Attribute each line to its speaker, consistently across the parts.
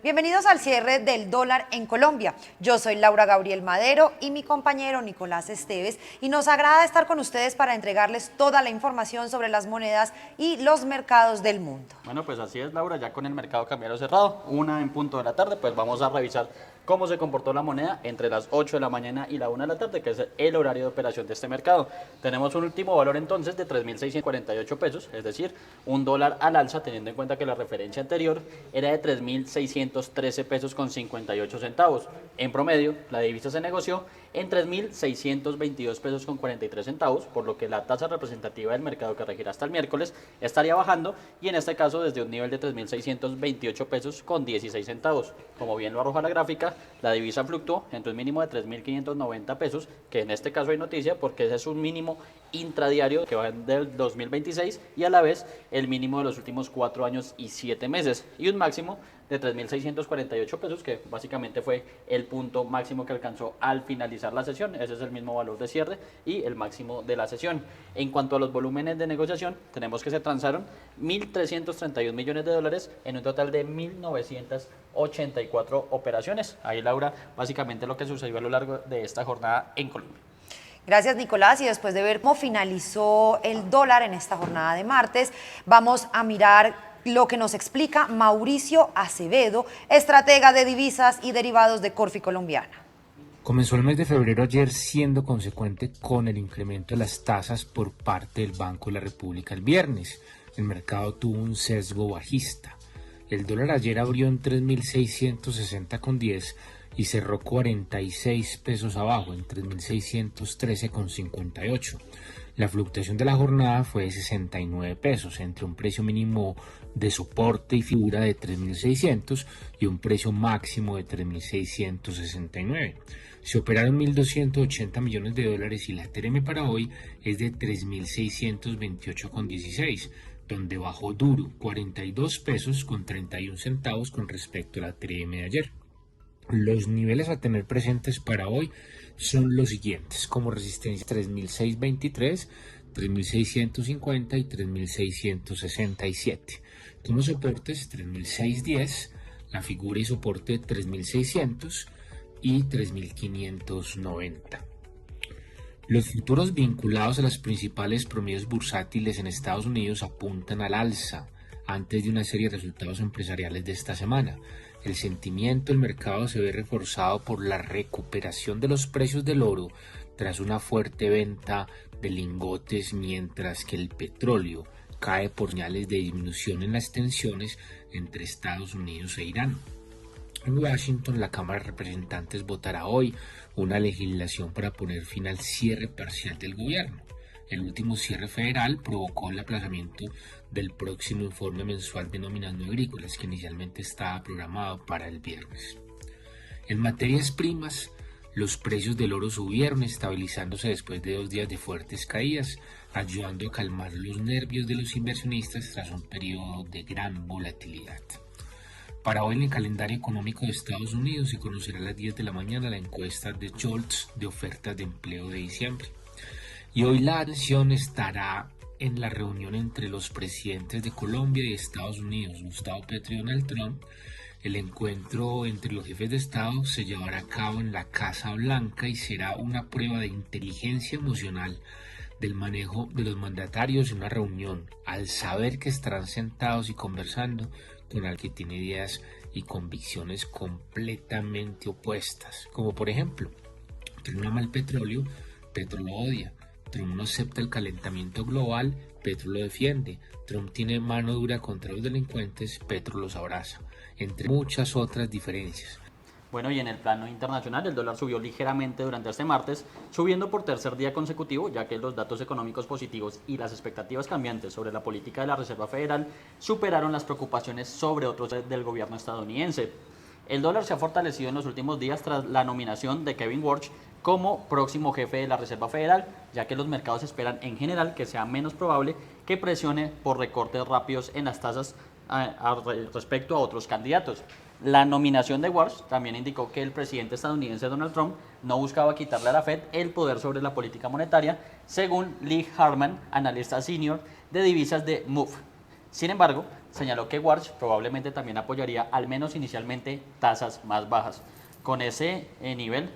Speaker 1: Bienvenidos al cierre del dólar en Colombia. Yo soy Laura Gabriel Madero y mi compañero Nicolás Esteves, y nos agrada estar con ustedes para entregarles toda la información sobre las monedas y los mercados del mundo.
Speaker 2: Bueno, pues así es, Laura, ya con el mercado cambiario cerrado, 1:00 p.m, pues vamos a revisar cómo se comportó la moneda entre las 8 de la mañana y la 1 de la tarde, que es el horario de operación de este mercado. Tenemos un último valor entonces de 3.648 pesos, es decir, $1 al alza, teniendo en cuenta que la referencia anterior era de 3.613 pesos con 58 centavos. En promedio, la divisa se negoció en 3.622 pesos con 43 centavos, por lo que la tasa representativa del mercado que regirá hasta el miércoles estaría bajando, y en este caso desde un nivel de 3.628 pesos con 16 centavos. Como bien lo arroja la gráfica, la divisa fluctuó entre un mínimo de 3.590 pesos, que en este caso hay noticia porque ese es un mínimo intradiario que va del 2026 y a la vez el mínimo de los últimos 4 años y 7 meses, y un máximo de 3.648 pesos, que básicamente fue el punto máximo que alcanzó al finalizar la sesión. Ese es el mismo valor de cierre y el máximo de la sesión. En cuanto a los volúmenes de negociación, tenemos que se transaron 1.331 millones de dólares en un total de 1.984 operaciones. Ahí, Laura, básicamente lo que sucedió a lo largo de esta jornada en Colombia.
Speaker 1: Gracias, Nicolás. Y después de ver cómo finalizó el dólar en esta jornada de martes, vamos a mirar lo que nos explica Mauricio Acevedo, estratega de divisas y derivados de Corfi Colombiana.
Speaker 3: Comenzó el mes de febrero ayer siendo consecuente con el incremento de las tasas por parte del Banco de la República el viernes. El mercado tuvo un sesgo bajista. El dólar ayer abrió en 3.660,10 y cerró 46 pesos abajo en 3.613,58. La fluctuación de la jornada fue de 69 pesos, entre un precio mínimo de soporte y figura de 3.600 y un precio máximo de 3.669. Se operaron 1.280 millones de dólares y la TRM para hoy es de 3.628,16, donde bajó duro 42 pesos con 31 centavos con respecto a la TRM de ayer. Los niveles a tener presentes para hoy son los siguientes: como resistencia 3.623, 3.650 y 3.667. Como soportes 3.610, la figura y soporte 3.600 y 3.590. Los futuros vinculados a las principales promedios bursátiles en Estados Unidos apuntan al alza antes de una serie de resultados empresariales de esta semana. El sentimiento del mercado se ve reforzado por la recuperación de los precios del oro tras una fuerte venta de lingotes, mientras que el petróleo cae por señales de disminución en las tensiones entre Estados Unidos e Irán. En Washington, la Cámara de Representantes votará hoy una legislación para poner fin al cierre parcial del gobierno. El último cierre federal provocó el aplazamiento del próximo informe mensual de nóminas no agrícolas, que inicialmente estaba programado para el viernes. En materias primas, los precios del oro subieron, estabilizándose después de 2 días de fuertes caídas, ayudando a calmar los nervios de los inversionistas tras un periodo de gran volatilidad. Para hoy, en el calendario económico de Estados Unidos, se conocerá a las 10 de la mañana la encuesta de JOLTS de ofertas de empleo de diciembre. Y hoy la atención estará en la reunión entre los presidentes de Colombia y Estados Unidos, Gustavo Petro y Donald Trump. El encuentro entre los jefes de Estado se llevará a cabo en la Casa Blanca y será una prueba de inteligencia emocional del manejo de los mandatarios en una reunión, al saber que estarán sentados y conversando con alguien que tiene ideas y convicciones completamente opuestas, como por ejemplo: Trump ama el petróleo, Petro lo odia; Trump no acepta el calentamiento global, Petro lo defiende; Trump tiene mano dura contra los delincuentes, Petro los abraza, entre muchas otras diferencias.
Speaker 2: Bueno, y en el plano internacional, el dólar subió ligeramente durante este martes, subiendo por tercer día consecutivo, ya que los datos económicos positivos y las expectativas cambiantes sobre la política de la Reserva Federal superaron las preocupaciones sobre otros del gobierno estadounidense. El dólar se ha fortalecido en los últimos días tras la nominación de Kevin Warsh como próximo jefe de la Reserva Federal, ya que los mercados esperan en general que sea menos probable que presione por recortes rápidos en las tasas respecto a otros candidatos. La nominación de Warsh también indicó que el presidente estadounidense Donald Trump no buscaba quitarle a la Fed el poder sobre la política monetaria, según Lee Harman, analista senior de divisas de MOVE. Sin embargo, señaló que Warsh probablemente también apoyaría, al menos inicialmente, tasas más bajas. Con ese nivel,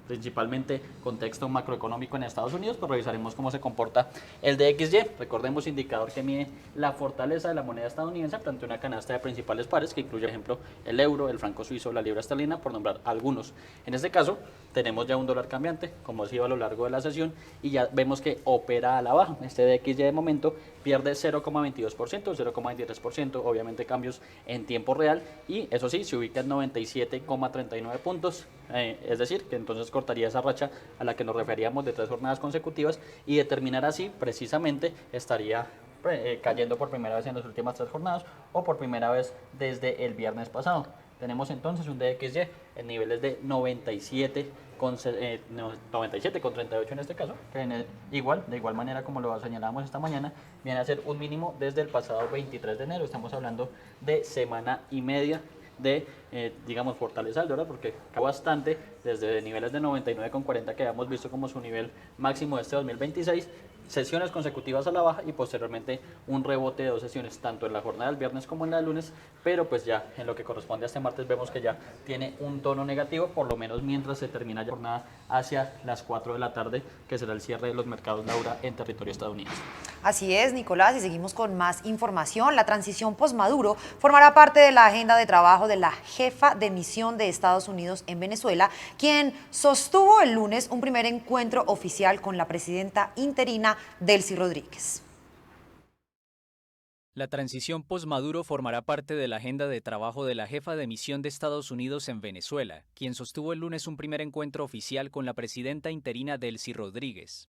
Speaker 2: principalmente contexto macroeconómico en Estados Unidos, pues revisaremos cómo se comporta el DXY. Recordemos, indicador que mide la fortaleza de la moneda estadounidense frente a una canasta de principales pares que incluye, por ejemplo, el euro, el franco suizo, la libra esterlina, por nombrar algunos. En este caso, tenemos ya un dólar cambiante, como ha sido a lo largo de la sesión, y ya vemos que opera a la baja. Este DXY de momento pierde 0,22%, 0,23%, obviamente cambios en tiempo real, y eso sí, se ubica en 97,39 puntos, es decir, que entonces cortaría esa racha a la que nos referíamos de 3 jornadas consecutivas, y determinar así precisamente estaría cayendo por primera vez en las últimas 3 jornadas o por primera vez desde el viernes pasado. Tenemos entonces un DXY en niveles de 97,38 en este caso, que de igual manera como lo señalábamos esta mañana, viene a ser un mínimo desde el pasado 23 de enero. Estamos hablando de semana y media de, digamos, fortaleza del dólar, porque cayó bastante desde niveles de 99,40 que habíamos visto como su nivel máximo de este 2026, sesiones consecutivas a la baja y posteriormente un rebote de 2 sesiones, tanto en la jornada del viernes como en la del lunes, pero pues ya en lo que corresponde a este martes vemos que ya tiene un tono negativo, por lo menos mientras se termina la jornada hacia las 4 de la tarde, que será el cierre de los mercados, Laura, en territorio estadounidense.
Speaker 1: Así es, Nicolás, y seguimos con más información. La transición post-Maduro formará parte de la agenda de trabajo de la jefa de misión de Estados Unidos en Venezuela, quien sostuvo el lunes un primer encuentro oficial con la presidenta interina Delcy Rodríguez.
Speaker 4: La transición post-Maduro formará parte de la agenda de trabajo de la jefa de misión de Estados Unidos en Venezuela, quien sostuvo el lunes un primer encuentro oficial con la presidenta interina Delcy Rodríguez.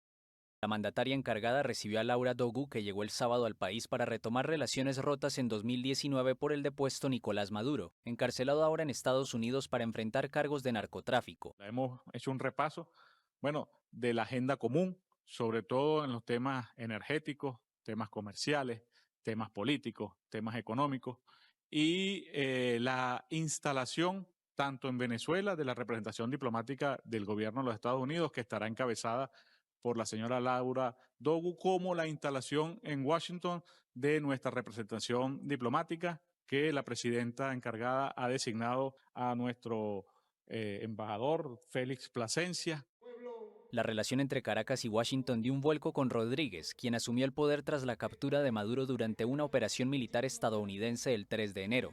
Speaker 4: La mandataria encargada recibió a Laura Dogu, que llegó el sábado al país para retomar relaciones rotas en 2019 por el depuesto Nicolás Maduro, encarcelado ahora en Estados Unidos para enfrentar cargos de narcotráfico.
Speaker 5: Hemos hecho un repaso, de la agenda común, sobre todo en los temas energéticos, temas comerciales, temas políticos, temas económicos, y la instalación tanto en Venezuela de la representación diplomática del gobierno de los Estados Unidos, que estará encabezada por la señora Laura Dogu, como la instalación en Washington de nuestra representación diplomática, que la presidenta encargada ha designado a nuestro embajador Félix Plasencia.
Speaker 4: La relación entre Caracas y Washington dio un vuelco con Rodríguez, quien asumió el poder tras la captura de Maduro durante una operación militar estadounidense el 3 de enero.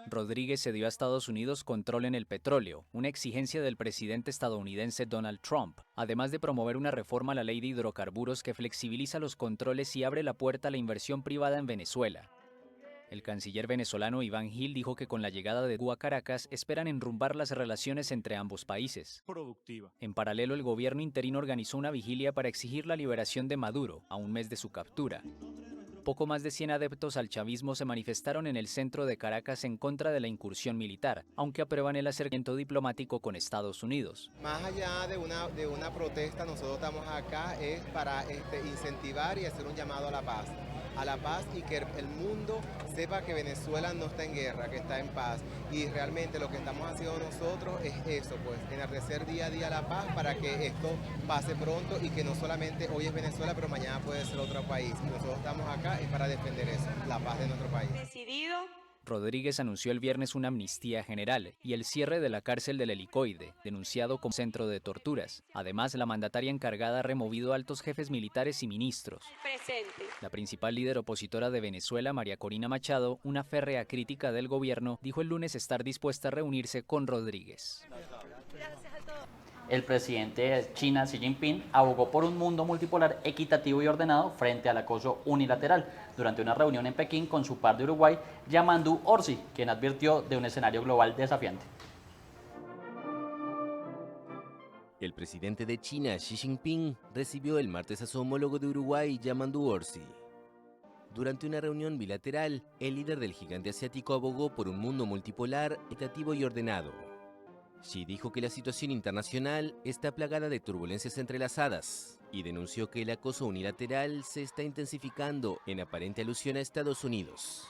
Speaker 4: Rodríguez cedió a Estados Unidos control en el petróleo, una exigencia del presidente estadounidense Donald Trump, además de promover una reforma a la ley de hidrocarburos que flexibiliza los controles y abre la puerta a la inversión privada en Venezuela. El canciller venezolano Iván Gil dijo que con la llegada de Guaidó a Caracas esperan enrumbar las relaciones entre ambos países.
Speaker 5: Productiva.
Speaker 4: En paralelo, el gobierno interino organizó una vigilia para exigir la liberación de Maduro, a un mes de su captura. Poco más de 100 adeptos al chavismo se manifestaron en el centro de Caracas en contra de la incursión militar, aunque aprueban el acercamiento diplomático con Estados Unidos.
Speaker 6: Más allá de una protesta, nosotros estamos acá es para incentivar y hacer un llamado a la paz y que el mundo sepa que Venezuela no está en guerra, que está en paz, y realmente lo que estamos haciendo nosotros es eso, pues enardecer día a día la paz para que esto pase pronto y que no solamente hoy es Venezuela, pero mañana puede ser otro país, y nosotros estamos acá es para defender eso, la paz de nuestro país.
Speaker 4: Rodríguez anunció el viernes una amnistía general y el cierre de la cárcel del Helicoide, denunciado como centro de torturas. Además, la mandataria encargada ha removido altos jefes militares y ministros. La principal líder opositora de Venezuela, María Corina Machado, una férrea crítica del gobierno, dijo el lunes estar dispuesta a reunirse con Rodríguez.
Speaker 2: El presidente de China, Xi Jinping, abogó por un mundo multipolar equitativo y ordenado frente al acoso unilateral durante una reunión en Pekín con su par de Uruguay, Yamandu Orsi, quien advirtió de un escenario global desafiante.
Speaker 7: El presidente de China, Xi Jinping, recibió el martes a su homólogo de Uruguay, Yamandu Orsi. Durante una reunión bilateral, el líder del gigante asiático abogó por un mundo multipolar, equitativo y ordenado. Xi dijo que la situación internacional está plagada de turbulencias entrelazadas y denunció que el acoso unilateral se está intensificando en aparente alusión a Estados Unidos.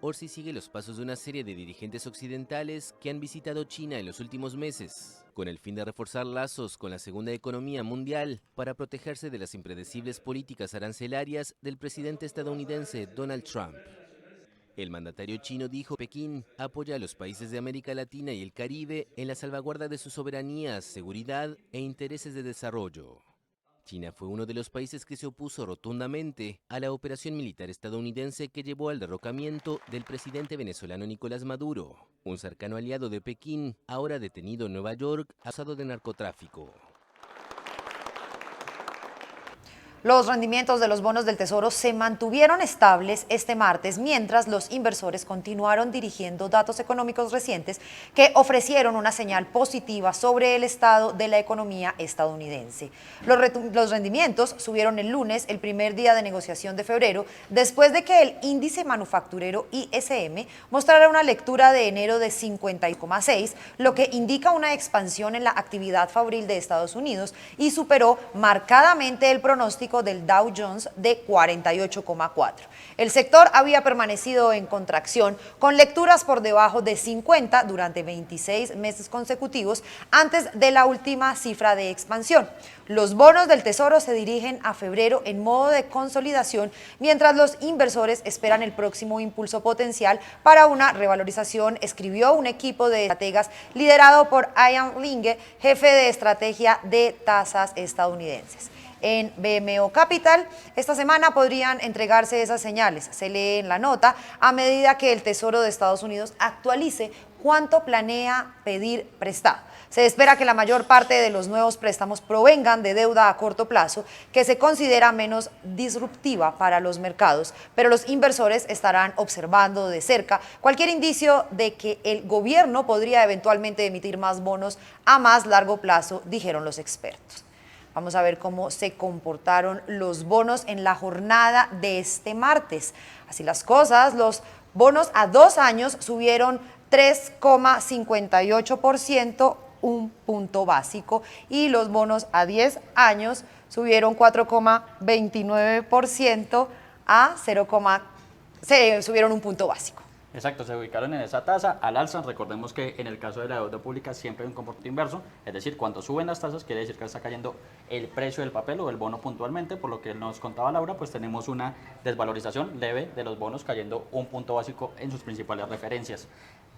Speaker 7: Orsi sigue los pasos de una serie de dirigentes occidentales que han visitado China en los últimos meses, con el fin de reforzar lazos con la segunda economía mundial para protegerse de las impredecibles políticas arancelarias del presidente estadounidense Donald Trump. El mandatario chino dijo que Pekín apoya a los países de América Latina y el Caribe en la salvaguarda de su soberanía, seguridad e intereses de desarrollo. China fue uno de los países que se opuso rotundamente a la operación militar estadounidense que llevó al derrocamiento del presidente venezolano Nicolás Maduro, un cercano aliado de Pekín, ahora detenido en Nueva York, acusado de narcotráfico.
Speaker 1: Los rendimientos de los bonos del Tesoro se mantuvieron estables este martes, mientras los inversores continuaron dirigiendo datos económicos recientes que ofrecieron una señal positiva sobre el estado de la economía estadounidense. Los rendimientos subieron el lunes, el primer día de negociación de febrero, después de que el índice manufacturero ISM mostrara una lectura de enero de 50,6, lo que indica una expansión en la actividad fabril de Estados Unidos y superó marcadamente el pronóstico del Dow Jones de 48,4. El sector había permanecido en contracción con lecturas por debajo de 50 durante 26 meses consecutivos antes de la última cifra de expansión. Los bonos del Tesoro se dirigen a febrero en modo de consolidación, mientras los inversores esperan el próximo impulso potencial para una revalorización, escribió un equipo de estrategas liderado por Ian Linge, jefe de estrategia de tasas estadounidenses. En BMO Capital, esta semana podrían entregarse esas señales, se lee en la nota, a medida que el Tesoro de Estados Unidos actualice cuánto planea pedir prestado. Se espera que la mayor parte de los nuevos préstamos provengan de deuda a corto plazo, que se considera menos disruptiva para los mercados, pero los inversores estarán observando de cerca cualquier indicio de que el gobierno podría eventualmente emitir más bonos a más largo plazo, dijeron los expertos. Vamos a ver cómo se comportaron los bonos en la jornada de este martes. Así las cosas, los bonos a 2 años subieron 3,58%, un punto básico, y los bonos a 10 años subieron 4,29% subieron un punto básico.
Speaker 2: Exacto, se ubicaron en esa tasa al alza. Recordemos que en el caso de la deuda pública siempre hay un comportamiento inverso, es decir, cuando suben las tasas quiere decir que está cayendo el precio del papel o del bono puntualmente, por lo que nos contaba Laura, pues tenemos una desvalorización leve de los bonos, cayendo un punto básico en sus principales referencias.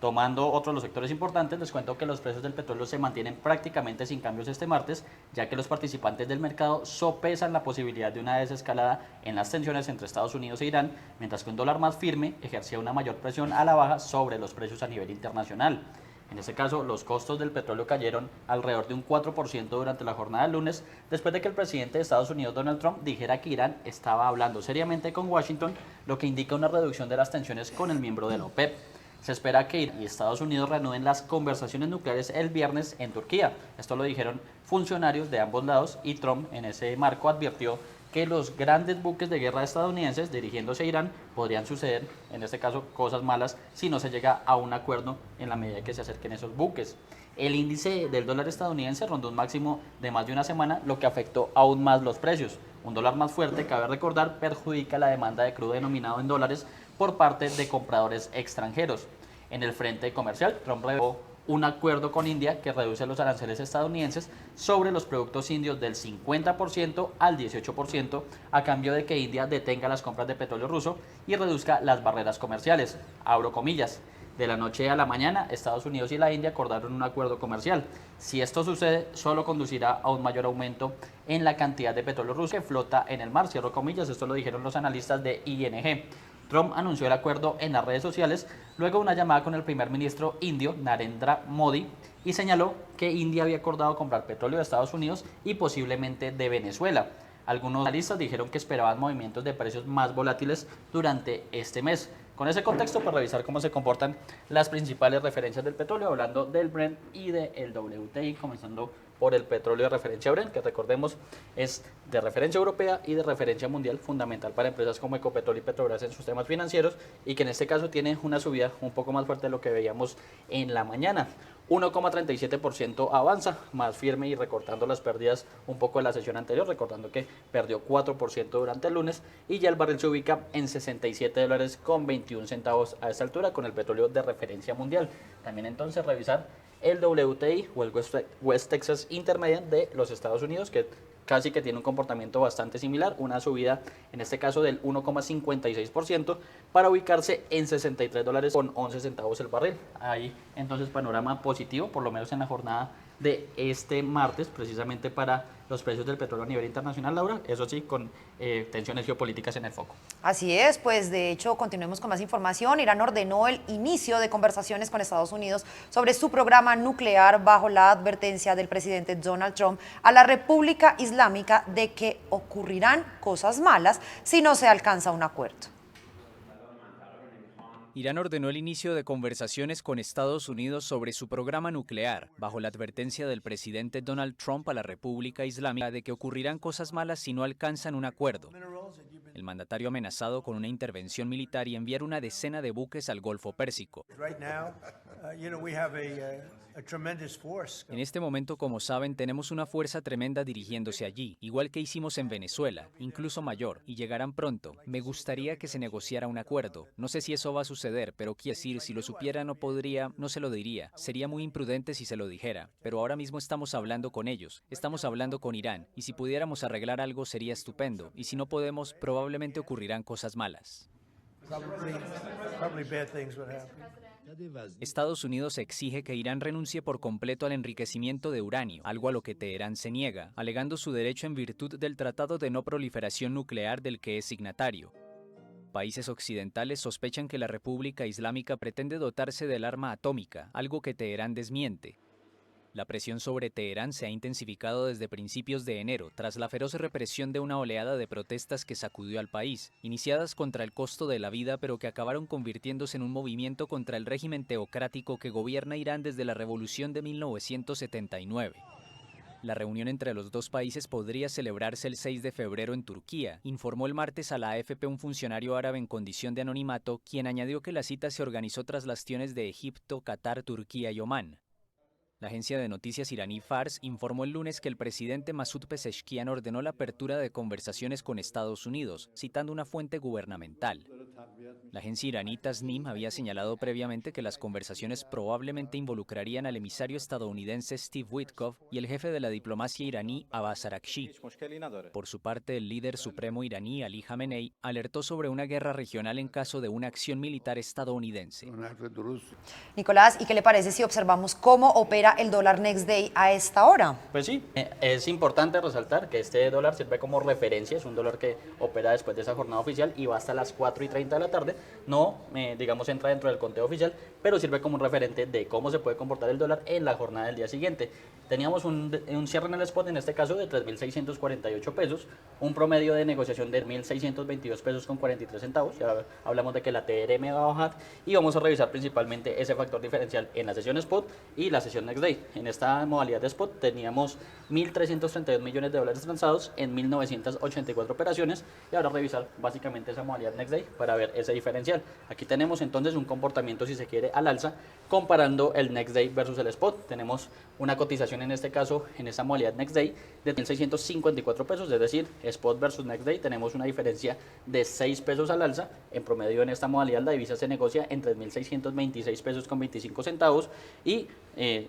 Speaker 2: Tomando otros los sectores importantes, les cuento que los precios del petróleo se mantienen prácticamente sin cambios este martes, ya que los participantes del mercado sopesan la posibilidad de una desescalada en las tensiones entre Estados Unidos e Irán, mientras que un dólar más firme ejercía una mayor presión a la baja sobre los precios a nivel internacional. En este caso, los costos del petróleo cayeron alrededor de un 4% durante la jornada del lunes, después de que el presidente de Estados Unidos, Donald Trump, dijera que Irán estaba hablando seriamente con Washington, lo que indica una reducción de las tensiones con el miembro de la OPEP. Se espera que Irán y Estados Unidos reanuden las conversaciones nucleares el viernes en Turquía. Esto lo dijeron funcionarios de ambos lados y Trump en ese marco advirtió que los grandes buques de guerra estadounidenses dirigiéndose a Irán podrían suceder, en este caso, cosas malas si no se llega a un acuerdo en la medida que se acerquen esos buques. El índice del dólar estadounidense rondó un máximo de más de una semana, lo que afectó aún más los precios. Un dólar más fuerte, cabe recordar, perjudica la demanda de crudo denominado en dólares por parte de compradores extranjeros. En el frente comercial, Trump reveló un acuerdo con India que reduce los aranceles estadounidenses sobre los productos indios del 50% al 18% a cambio de que India detenga las compras de petróleo ruso y reduzca las barreras comerciales. Abro comillas. De la noche a la mañana, Estados Unidos y la India acordaron un acuerdo comercial. Si esto sucede, solo conducirá a un mayor aumento en la cantidad de petróleo ruso que flota en el mar. Cierro comillas, esto lo dijeron los analistas de ING. Trump anunció el acuerdo en las redes sociales luego de una llamada con el primer ministro indio, Narendra Modi, y señaló que India había acordado comprar petróleo de Estados Unidos y posiblemente de Venezuela. Algunos analistas dijeron que esperaban movimientos de precios más volátiles durante este mes. Con ese contexto, para revisar cómo se comportan las principales referencias del petróleo, hablando del Brent y del WTI, comenzando por el petróleo de referencia Brent, que recordemos es de referencia europea y de referencia mundial, fundamental para empresas como Ecopetrol y Petrobras en sus temas financieros, y que en este caso tiene una subida un poco más fuerte de lo que veíamos en la mañana. 1,37% avanza, más firme y recortando las pérdidas un poco de la sesión anterior, recordando que perdió 4% durante el lunes, y ya el barril se ubica en $67.21 a esta altura con el petróleo de referencia mundial. También entonces revisar el WTI o el West Texas Intermediate de los Estados Unidos, que casi que tiene un comportamiento bastante similar, una subida en este caso del 1,56% para ubicarse en $63 con 11 centavos el barril. Ahí entonces panorama positivo, por lo menos en la jornada de este martes, precisamente para los precios del petróleo a nivel internacional, Laura, eso sí, con tensiones geopolíticas en el foco.
Speaker 1: Así es, pues de hecho continuemos con más información. Irán ordenó el inicio de conversaciones con Estados Unidos sobre su programa nuclear bajo la advertencia del presidente Donald Trump a la República Islámica de que ocurrirán cosas malas si no se alcanza un acuerdo.
Speaker 4: Irán ordenó el inicio de conversaciones con Estados Unidos sobre su programa nuclear, bajo la advertencia del presidente Donald Trump a la República Islámica de que ocurrirán cosas malas si no alcanzan un acuerdo. El mandatario ha amenazado con una intervención militar y enviar una decena de buques al Golfo Pérsico. En este momento, como saben, tenemos una fuerza tremenda dirigiéndose allí, igual que hicimos en Venezuela, incluso mayor, y llegarán pronto. Me gustaría que se negociara un acuerdo. No sé si eso va a suceder, pero quiero decir, si lo supiera no se lo diría. Sería muy imprudente si se lo dijera, pero ahora mismo estamos hablando con ellos, estamos hablando con Irán, y si pudiéramos arreglar algo sería estupendo, y si no podemos, probablemente ocurrirán cosas malas. Estados Unidos exige que Irán renuncie por completo al enriquecimiento de uranio, algo a lo que Teherán se niega, alegando su derecho en virtud del Tratado de No Proliferación Nuclear del que es signatario. Países occidentales sospechan que la República Islámica pretende dotarse del arma atómica, algo que Teherán desmiente. La presión sobre Teherán se ha intensificado desde principios de enero, tras la feroz represión de una oleada de protestas que sacudió al país, iniciadas contra el costo de la vida, pero que acabaron convirtiéndose en un movimiento contra el régimen teocrático que gobierna Irán desde la revolución de 1979. La reunión entre los dos países podría celebrarse el 6 de febrero en Turquía, informó el martes a la AFP un funcionario árabe en condición de anonimato, quien añadió que la cita se organizó tras las acciones de Egipto, Qatar, Turquía y Omán. La agencia de noticias iraní Fars informó el lunes que el presidente Masoud Pezeshkian ordenó la apertura de conversaciones con Estados Unidos, citando una fuente gubernamental. La agencia iraní Tasnim había señalado previamente que las conversaciones probablemente involucrarían al emisario estadounidense Steve Witkoff y el jefe de la diplomacia iraní Abbas Araghchi. Por su parte, el líder supremo iraní Ali Khamenei alertó sobre una guerra regional en caso de una acción militar estadounidense.
Speaker 1: Nicolás, ¿y qué le parece si observamos cómo opera el dólar next day a esta hora?
Speaker 2: Pues sí, es importante resaltar que este dólar sirve como referencia, es un dólar que opera después de esa jornada oficial y va hasta las 4:30 de la tarde, no, digamos, entra dentro del conteo oficial, pero sirve como un referente de cómo se puede comportar el dólar en la jornada del día siguiente. Teníamos un cierre en el spot, en este caso de 3.648 pesos, un promedio de negociación de 1.622 pesos con 43 centavos, ya hablamos de que la TRM va a bajar y vamos a revisar principalmente ese factor diferencial en la sesión spot y la sesión next day. En esta modalidad de spot teníamos 1.332 millones de dólares transados en 1.984 operaciones y ahora revisar básicamente esa modalidad next day para ver ese diferencial. Aquí tenemos entonces un comportamiento, si se quiere, al alza comparando el next day versus el spot. Tenemos una cotización en este caso, en esta modalidad next day, de 1.654 pesos, es decir, spot versus next day tenemos una diferencia de 6 pesos al alza. En promedio en esta modalidad la divisa se negocia en 3.626 pesos con 25 centavos y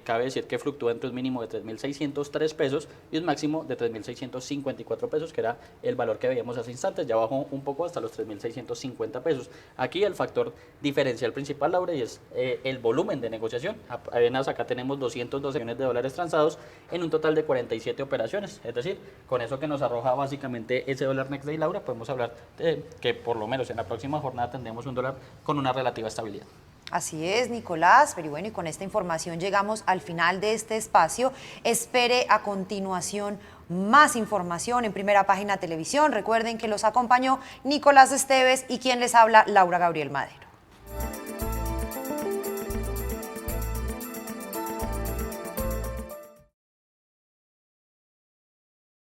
Speaker 2: cabe decir que fluctúa entre un mínimo de 3.603 pesos y un máximo de 3.654 pesos, que era el valor que veíamos hace instantes, ya bajó un poco hasta los 3.650 pesos. Aquí el factor diferencial principal, Laura, y es el volumen de negociación. Apenas acá tenemos 212 millones de dólares transados en un total de 47 operaciones, es decir, con eso que nos arroja básicamente ese dólar next day, Laura, podemos hablar de que por lo menos en la próxima jornada tendremos un dólar con una relativa estabilidad.
Speaker 1: Así es, Nicolás, pero bueno, y con esta información llegamos al final de este espacio. Espere a continuación más información en Primera Página Televisión. Recuerden que los acompañó Nicolás Esteves y quien les habla, Laura Gabriel Madero.